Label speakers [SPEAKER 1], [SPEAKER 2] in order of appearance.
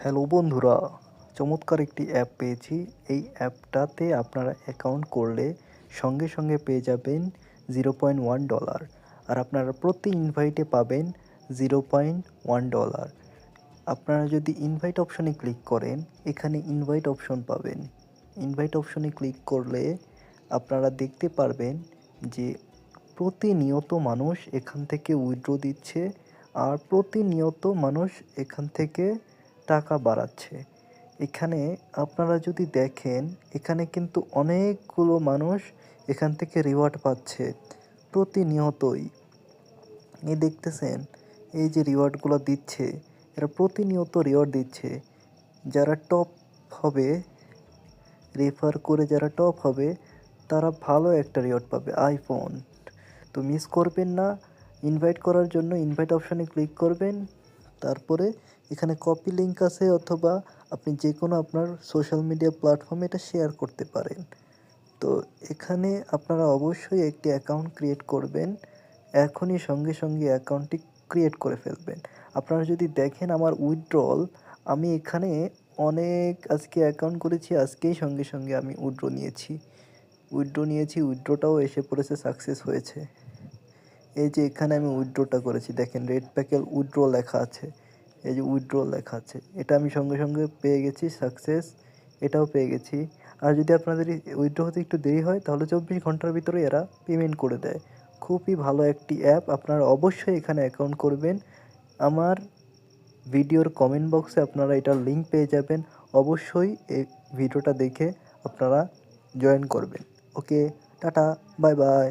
[SPEAKER 1] Hello বন্ধুরা, চমৎকার একটি অ্যাপ পেয়েছি। এই অ্যাপটাতে আপনারা অ্যাকাউন্ট করলে সঙ্গে সঙ্গে পেয়ে যাবেন $0.1, আর আপনারা প্রতি ইনভাইটে পাবেন $0.1। আপনারা যদি ইনভাইট অপশনে ক্লিক করেন, এখানে ইনভাইট অপশন পাবেন। ইনভাইট অপশনে ক্লিক করলে আপনারা দেখতে পারবেন যে প্রতিনিয়ত মানুষ এখান থেকে উইথড্র দিচ্ছে, আর প্রতিনিয়ত মানুষ এখান থেকে টাকা বাড়াচ্ছে। এখানে আপনারা যদি দেখেন, এখানে কিন্তু অনেকগুলো মানুষ এখান থেকে রিওয়ার্ড পাচ্ছে প্রতিনিয়তই। এই দেখতেছেন, এই যে রিওয়ার্ডগুলো দিচ্ছে, এরা প্রতিনিয়ত রিওয়ার্ড দিচ্ছে। যারা টপ হবে, রেফার করে যারা টপ হবে, তারা ভালো একটা রিওয়ার্ড পাবে, আইফোন। তো মিস করবেন না। ইনভাইট করার জন্য ইনভাইট অপশানে ক্লিক করবেন, তারপরে এখানে কপি লিঙ্ক আছে, অথবা আপনি যে কোনো আপনার সোশ্যাল মিডিয়া প্ল্যাটফর্মে এটা শেয়ার করতে পারেন। তো এখানে আপনারা অবশ্যই একটি অ্যাকাউন্ট ক্রিয়েট করবেন, এখনই সঙ্গে সঙ্গে অ্যাকাউন্টটি ক্রিয়েট করে ফেলবেন। আপনারা যদি দেখেন আমার উইথড্রল, আমি এখানে আজকে অ্যাকাউন্ট করেছি, আজকেই সঙ্গে সঙ্গে আমি উইথড্রটাও এসে পড়েছে, সাকসেস হয়েছে। এই যে এখানে আমি উইথড্রটা করেছি, দেখেন রেড প্যাকেল উইথড্র লেখা আছে, এই যে উইথড্র লেখা আছে, এটা আমি সঙ্গে সঙ্গে পেয়ে গেছি, সাকসেস, এটাও পেয়ে গেছি। আর যদি আপনাদের উইথড্র হতে একটু দেরি হয়, তাহলে 24 ঘন্টার ভিতরে এরা পেমেন্ট করে দেয়। খুবই ভালো একটি অ্যাপ, আপনারা অবশ্যই এখানে অ্যাকাউন্ট করবেন। আমার ভিডিওর কমেন্ট বক্সে আপনারা এটার লিঙ্ক পেয়ে যাবেন, অবশ্যই এই ভিডিওটা দেখে আপনারা জয়েন করবেন। ওকে, টাটা, বাই বাই।